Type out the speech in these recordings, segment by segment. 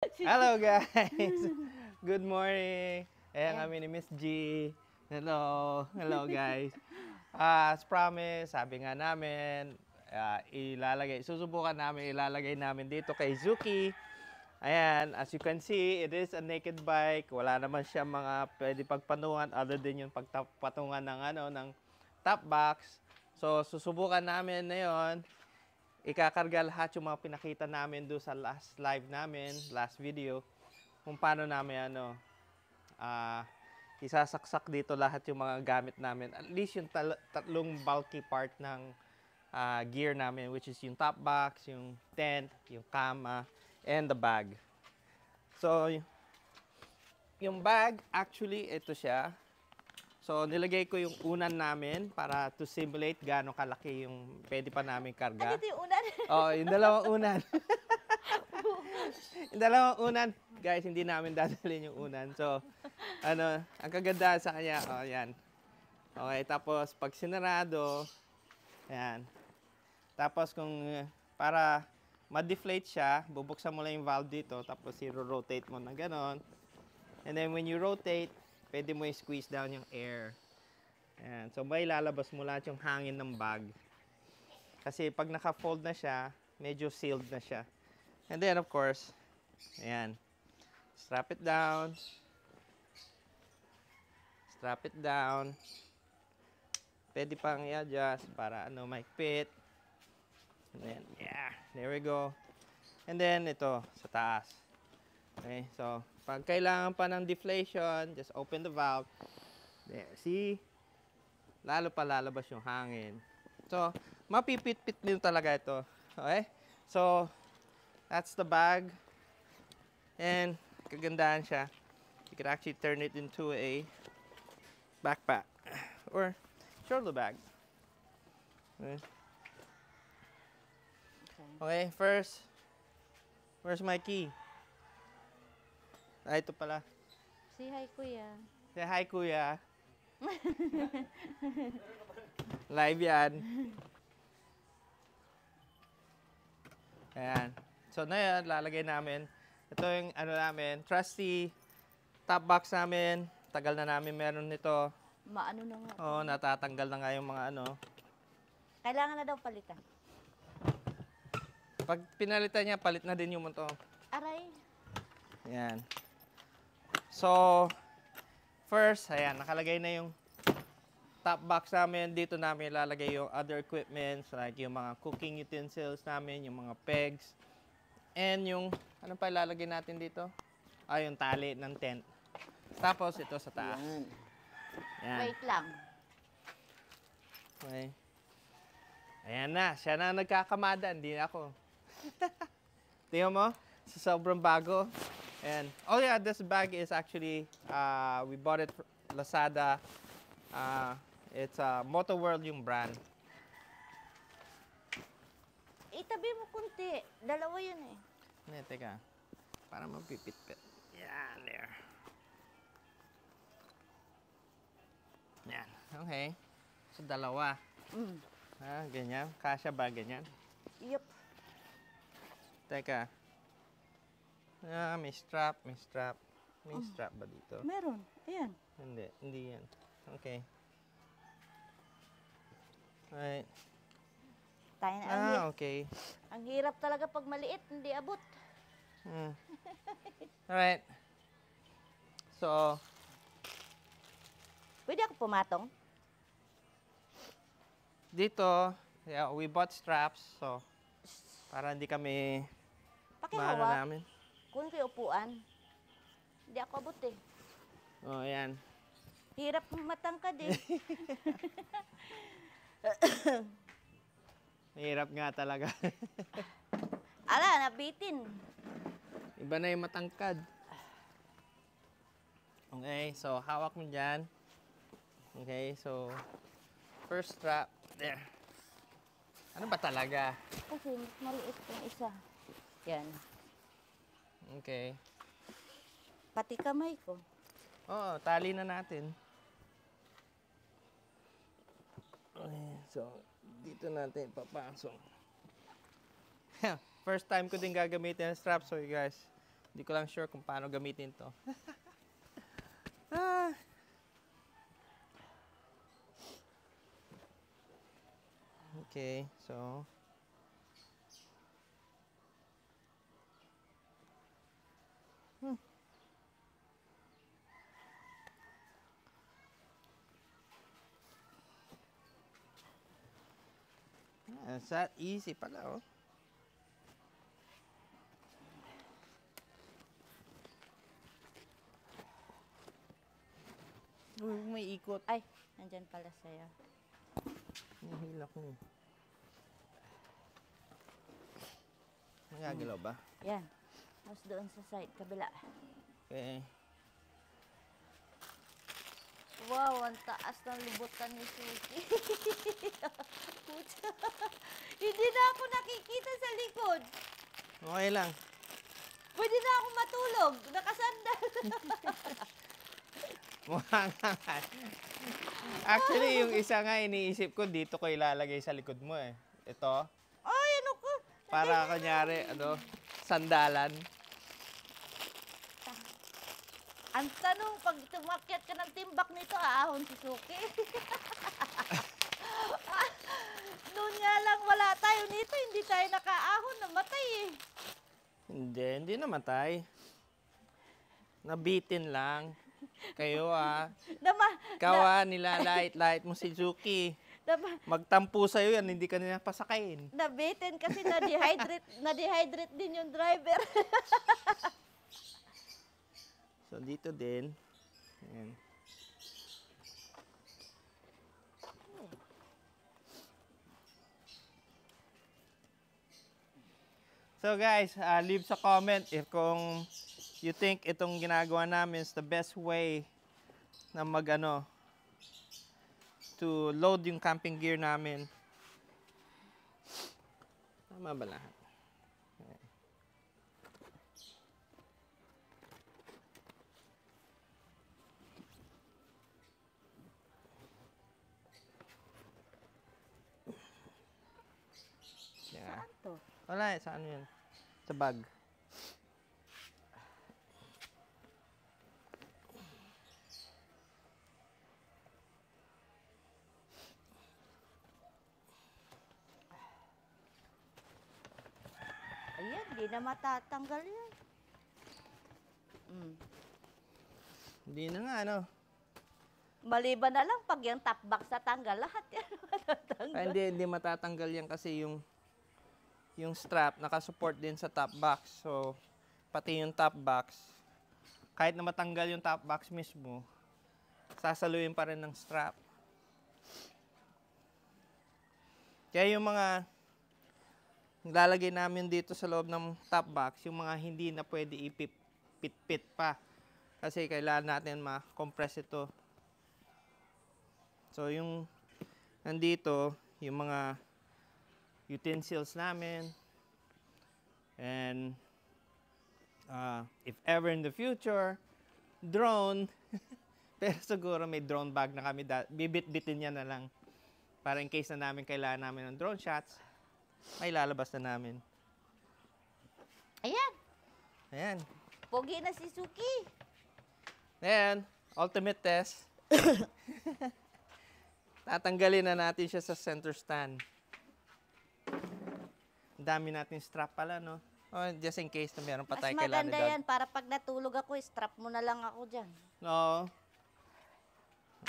Hello guys! Good morning! Ayan kami ni Miss G. Hello! Hello guys! As promised, sabi nga namin, susubukan namin ilalagay namin dito kay Zuki. Ayan, as you can see, it is a naked bike. Wala naman siya mga pwede pagpatungan other than yung pagpatungan ng top box. So, susubukan namin na yun. Ikakarga lahat yung mga pinakita namin doon sa last live namin, last video, kung paano namin isasaksak dito lahat yung mga gamit namin. At least yung tatlong bulky part ng gear namin, which is yung top box, yung tent, yung kama, and the bag. So, yung bag, actually, ito siya. So, nilagay ko yung unan namin para to simulate gaano kalaki yung pwede pa namin karga. Ito yung unan. Oh, yung dalawang unan. Yung dalawang unan, guys, hindi namin dadalhin yung unan. So, ang kagandahan sa kanya, oh, yan. Okay, tapos pag sinarado, yan. Tapos para ma-deflate siya, bubuksan mo lang yung valve dito, tapos i-rotate mo na ganon. And then when you rotate, pwede mo i-squeeze down yung air. Ayan. So, may lalabas mo lahat yung hangin ng bag. Kasi pag naka-fold na siya, medyo sealed na siya. And then, of course, ayan. Strap it down. Strap it down. Pwede pang i-adjust para may fit. And then, yeah, there we go. And then, ito, sa taas. Okay, so, pag kailangan pa ng deflation, just open the valve. There, see? Lalo pa lalabas yung hangin. So, mapipit-pit din talaga ito. Okay? So, that's the bag. And, kagandahan siya. You can actually turn it into a backpack. Or, shoulder bag. Okay? Okay, first, where's my key? Ito pala. Say hi, kuya. Say hi, kuya. Live yan. Ayan. So, na yan, lalagay namin. Ito yung namin, trusty top box namin. Tagal na namin meron nito. Maano na nga. Oo, natatanggal na nga yung mga Kailangan na daw palitan. Pag pinalitan niya, palit na din yung motor. Aray. Ayan. So, first, ayan, nakalagay na yung top box namin. Dito namin ilalagay yung other equipments, like yung mga cooking utensils namin, yung mga pegs. And yung, ano pa ilalagay natin dito? Yung tali ng tent. Tapos, ito sa taas. Ayan. Wait lang. Okay. Ayan na, siya na nagkakamada, hindi na ako. Tingnan mo, sa sobrang bago. And, oh yeah, this bag is actually, we bought it from Lazada. It's Moto World yung brand. Itabi mo kunti. Dalawa yun eh. Hindi, teka. Para mapipit-pit. Yan, there. Yan, okay. So, dalawa. Ganyan. Kasya ba ganyan? Yup. Teka. May strap, may strap. May strap ba dito? Meron. Ayan. Hindi yan. Okay. Alright. Tayo na. Okay. Ang hirap talaga pag maliit, hindi abot. Alright. So, Pwede ako pumatong? dito, yeah, we bought straps. So, para hindi kami maano Pakihawak. namin. Kung kayo upuan. Hindi ako abot eh. Oh, ayan. Hirap matangkad eh. Mahirap nga talaga. Ala, nabitin. Iba na yung matangkad. Okay, so hawak mo dyan. Okay, so first strap. There. Ano ba talaga? Kasi mas maliit yung isa. Yan. Okay. Pati kamay ko. Oo, tali na natin. Okay, so dito natin papasok. First time ko din gagamitin ang strap, so you guys, Hindi ko lang sure kung paano gamitin to. Ah. Okay, so it's that easy pala, oh. Uy, may ikot. Ay, nandyan pala sa'yo. Nahila ko. Nagagalaw ba? Yan. Tapos doon sa side, kabila. Okay. Wow, ang taas ng lubutan ni Suki. Pucha. Hindi na ako nakikita sa likod. Okay lang. Pwede na ako matulog. Nakasandal. Mukha nga. Actually, yung isa nga iniisip ko, dito ko ilalagay sa likod mo eh. Ito. Ay, ano ko? Para kunyari, sandalan. Ang tanong, pag tumakyat ka ng timbak nito, aahon si Suki. Noon nga lang wala tayo nito, hindi tayo nakaahon, namatay eh. Hindi namatay. Nabitin lang. Kayo Ikaw nilalait-lait mo si Suki. Magtampo sa'yo yan, hindi ka nila pasakayin. Nabitin kasi na-dehydrate din yung driver. So, dito din. Ayan. So, guys, leave sa comment if kung you think itong ginagawa namin is the best way na to load yung camping gear namin. Tama ba lahat? Yeah. Saan to? Wala sa ano yun? Sa bag. Ayan, di na matatanggal yan. Hindi na nga, Maliban na lang pag yung top box natanggal, lahat yan matatanggal. Hindi matatanggal yan kasi yung strap nakasupport din sa top box. So, pati yung top box, kahit na matanggal yung top box mismo, sasaluyin pa rin ng strap. Kaya yung mga lalagay namin dito sa loob ng top box, yung mga hindi na pwede ipit-pit pa. Kasi kailangan natin ma-compress ito. So, yung nandito, yung mga utensils namin. And if ever in the future, drone. Pero siguro may drone bag na kami. Bibit-bitin niya na lang. Para in case na namin kailangan namin ng drone shots, may lalabas na namin. Ayan, Ayan. pogi na si Suki. Ayan, ultimate test. Tatanggalin na natin siya sa center stand. Ang dami natin strap pala, no? Oh, just in case na meron pa Mas tayo kailangan maganda ni Dad. yan para pag natulog ako, strap mo na lang ako dyan. No.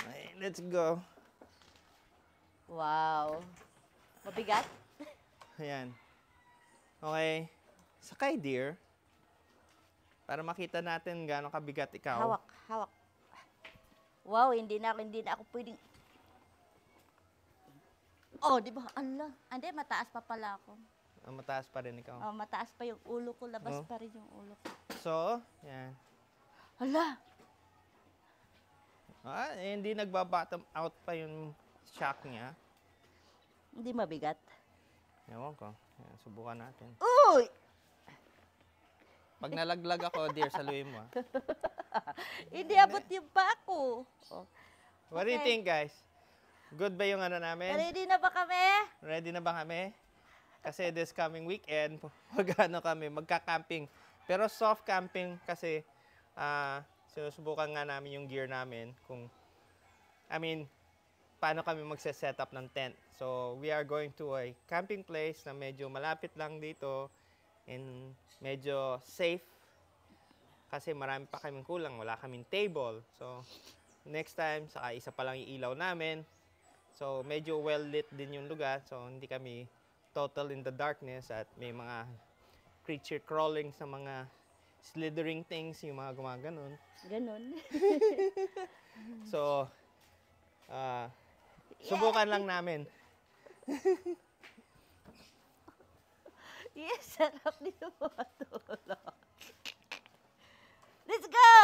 Okay, let's go. Wow. Mabigat? Ayan. Okay. Sakay, dear. Para makita natin gaano kabigat ikaw. Hawak, hawak. Wow, hindi na ako pwedeng... Oh, di ba? Allah. Hindi, mataas pa pala ako. Mataas pa rin ikaw. Oh, mataas pa yung ulo ko. Labas Oh. pa rin yung ulo ko. So, yan. Hala! Hindi nagba-bottom out pa yung shock niya. Hindi mabigat. Ewan ko. Yan, subukan natin. Uy! Pag nalaglag ako, dear, saluhin mo. Hindi abot yung pa ako. Oh. What do you Okay. think, guys? Good ba yung namin? Ready na ba kami? Ready na ba kami? Kasi this coming weekend, magkakamping. Pero soft camping kasi, sinusubukan nga namin yung gear namin kung, paano kami magse-set up ng tent. So, we are going to a camping place na medyo malapit lang dito and medyo safe kasi marami pa kaming kulang. Wala kaming table. So, next time, saka isa pa lang yung ilaw namin. So, medyo well-lit din yung lugar. So, hindi kami total in the darkness at may mga creature crawling sa mga slithering things, yung mga gumaganon. Ganon. So, subukan lang namin. Yes, sarap dito matulog. Let's go!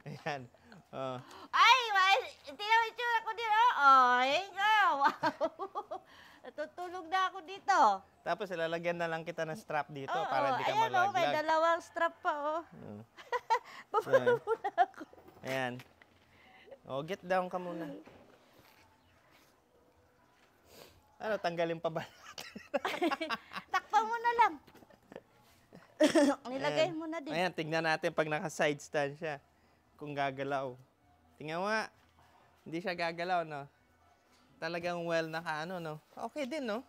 Ayan. Ay, tingnan mo yung tsura ko dito. Ay, wow. Natutulog na ako dito. Tapos ilalagyan na lang kita ng strap dito Oo, para hindi ka ayan, oh, may malaglag. dalawang strap pa, oh. Papalo na ako. Ayan. Get down ka muna. Ano, tanggalin pa ba? Takpan mo na lang. Nilagay Ayan. mo na din. Ayan, tignan natin pag naka-side stand siya. Kung gagalaw. Tingnan mo nga. Hindi siya gagalaw, no? Talagang well naka-ano, no? Okay din, no?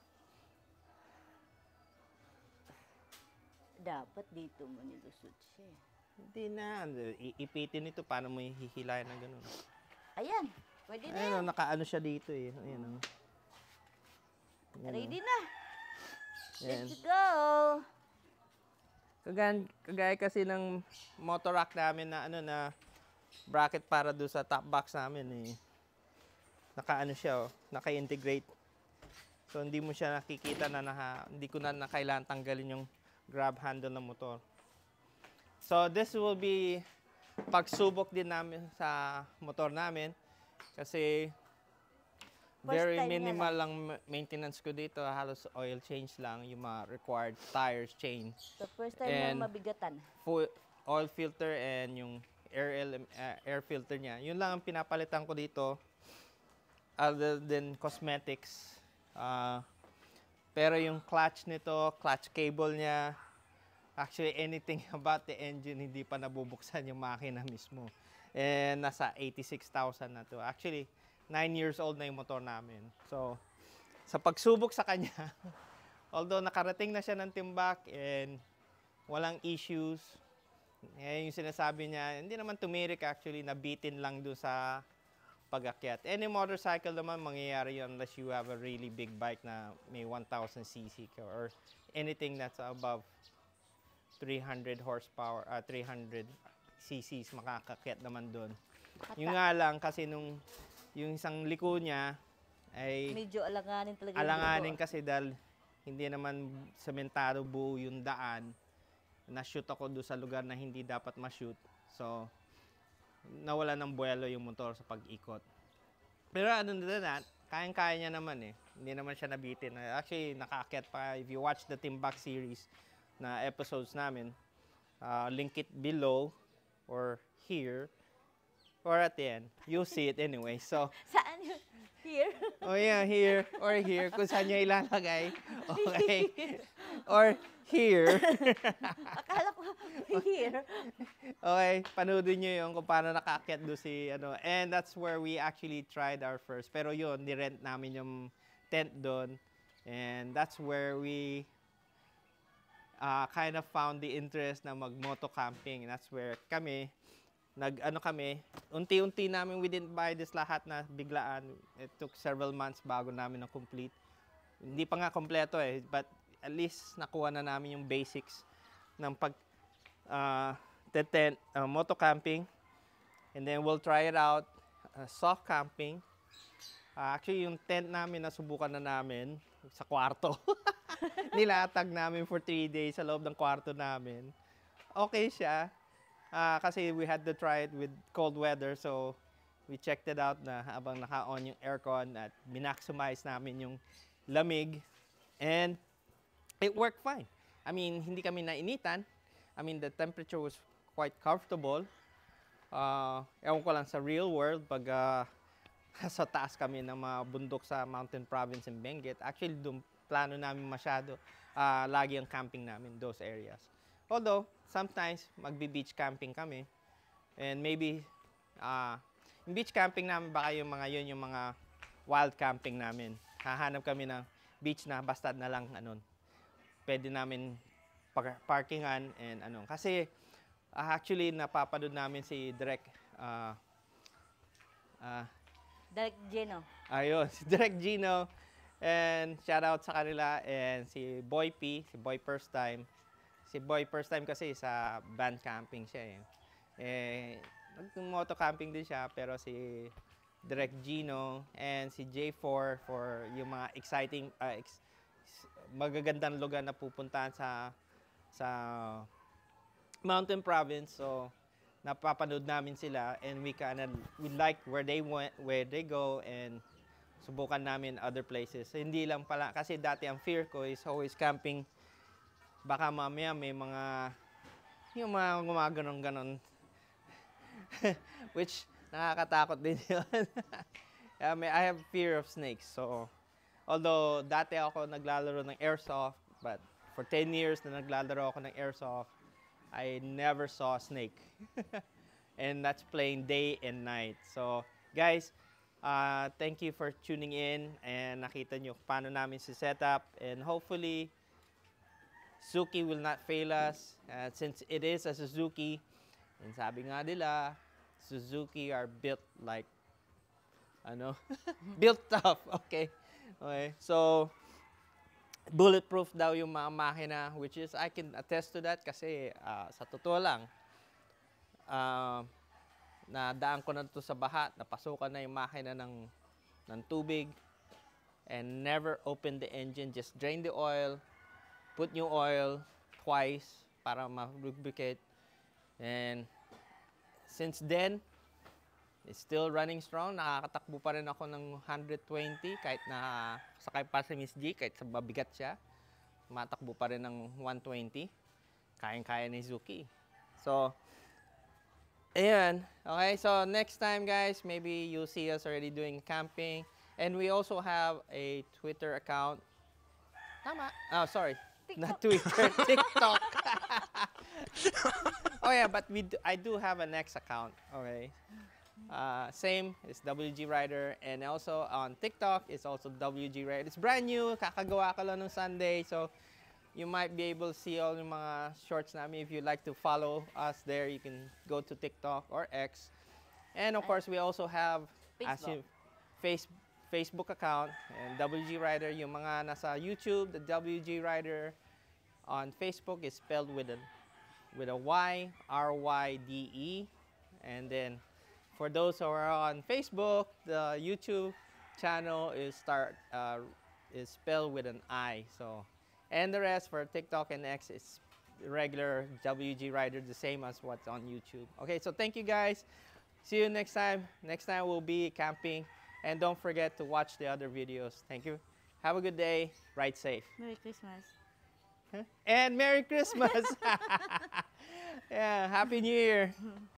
Dapat dito mo nilusot siya. Hindi na. Iipitin ito. Paano mo hihilayan na gano'n? Ayan, pwede na Ayan, yan. oh, naka-ano siya dito, eh. Ayan, oh. Ayan, Ready na. Ayan. Let's go. Kagaya kasi ng motor rack namin na na bracket para doon sa top box namin eh. Naka-ano siya, naka-integrate. So hindi mo siya nakikita na hindi ko na kailangan tanggalin yung grab handle ng motor. So this will be pagsubok din namin sa motor namin kasi very time niya minimal lang maintenance ko dito. Halos oil change lang, yung mga required tires change. The first time And- mo mabigatan. Full oil filter and yung air filter niya. Yun lang ang pinapalitan ko dito other than cosmetics. Pero yung clutch nito, clutch cable niya, actually anything about the engine hindi pa nabubuksan yung makina mismo. And nasa 86,000 na to. Actually, 9 years old na yung motor namin. So, sa pagsubok sa kanya, although nakarating na siya ng timbak and walang issues, yung sinasabi niya, hindi naman tumirik actually, nabitin lang doon sa pag-akyat. Any motorcycle naman, mangyayari yun unless you have a really big bike na may 1,000cc or anything that's above 300 horsepower, 300 cc's makakakyat naman doon. Yung nga lang kasi yung isang liko niya ay Medyo alanganin talaga. yung alanganin liko. kasi dahil hindi naman sementado buo yung daan. Na-shoot ako doon sa lugar na hindi dapat ma-shoot. So, nawala ng buwelo yung motor sa pag-ikot. Pero ano na that, kayang-kaya niya naman eh. Hindi naman siya nabitin. Actually, nakaakyat pa. If you watch the Timbuk series na episodes namin, link it below or here or at the end. You'll see it anyway. So, Saan yun? Here? oh yeah, here or here. Kung saan niya ilalagay. Okay. Or here. Akala ko here. Okay, panoodin nyo yung kung paano nakaakyat doon si ano. And that's where we actually tried our first. Pero yun, nirent namin yung tent doon. And that's where we kind of found the interest na mag-moto camping. That's where kami, unti-unti namin, we didn't buy this lahat na biglaan. It took several months bago namin na complete. Hindi pa nga kompleto eh, but at least nakuha na namin yung basics ng tent, moto camping. And then we'll try it out, soft camping. Actually, yung tent namin, nasubukan na namin sa kwarto. Nilatag namin for 3 days sa loob ng kwarto namin. Okay siya. Kasi we had to try it with cold weather, so we checked it out na habang naka-on yung aircon at minaximize namin yung lamig. And it worked fine. I mean, hindi kami nainitan. I mean, the temperature was quite comfortable. Ewan ko lang sa real world, pag sa taas kami ng mga bundok sa Mountain Province in Benguet. Actually, doon plano namin masyado. lagi ang camping namin, those areas. Although, sometimes, magbi-beach camping kami. And maybe, yung beach camping namin, baka yung mga yun, yung mga wild camping namin. Hahanap kami ng beach na basta na lang, pwede namin parkingan and Kasi, actually, napapanood namin si Direk, Direct Gino. ayun, si Direk Gino. And shout out sa kanila. And si Boy P, si Boy First Time. Si Boy First Time kasi sa band camping siya nag-moto camping din siya, pero si Direk Gino and si J4 for yung mga exciting, magagandang lugar na pupuntahan sa Mountain Province. So, napapanood namin sila and we like where they went, where they go, and subukan namin other places. So, hindi lang pala, kasi dati ang fear ko is always camping. Baka mamaya may yung mga gumaganon-ganon. Which, nakakatakot din yun. I have fear of snakes. So, although dati ako naglalaro ng airsoft, but for 10 years na naglalaro ako ng airsoft, I never saw a snake. And that's playing day and night. So, guys, thank you for tuning in and nakita nyo paano namin si setup. And hopefully, Suzuki will not fail us. Since it is a Suzuki, and sabi nga nila, Suzuki are built like, built tough. Okay. So, bulletproof daw yung mga makina, which is, I can attest to that kasi sa totoo lang, nadaan ko na to sa baha, napasukan na yung makina ng tubig, and never open the engine, just drain the oil, put new oil twice para ma-lubricate. And since then, it's still running strong. Nakakatakbo pa rin ako ng 120 kahit na sakay pa si Miss G, kahit sa mabigat siya. Matakbo pa rin ng 120. Kayang-kaya ni Suzuki. So, ayan. Okay, so next time guys, maybe you'll see us already doing camping. And we also have a Twitter account. Tama. Oh, sorry. TikTok. Not Twitter, TikTok. Oh yeah, but I do have an X account. Okay. Same, it's WG Rider, and also on TikTok, it's also WG Rider. It's brand new, kakagawa ko lang ng Sunday, so you might be able to see all yung mga shorts namin. If you'd like to follow us there, you can go to TikTok or X. And of course, we also have Facebook account and WG Rider. Yung mga nasa YouTube, the WG Rider on Facebook is spelled with a Y, R-Y-D-E. And then for those who are on Facebook, the YouTube channel is spelled with an I. So, and the rest for TikTok and X is regular WG Rider, the same as what's on YouTube. Okay, so thank you guys. See you next time. Next time we'll be camping. And don't forget to watch the other videos. Thank you. Have a good day. Ride safe. Merry Christmas. And Merry Christmas. Yeah, Happy New Year.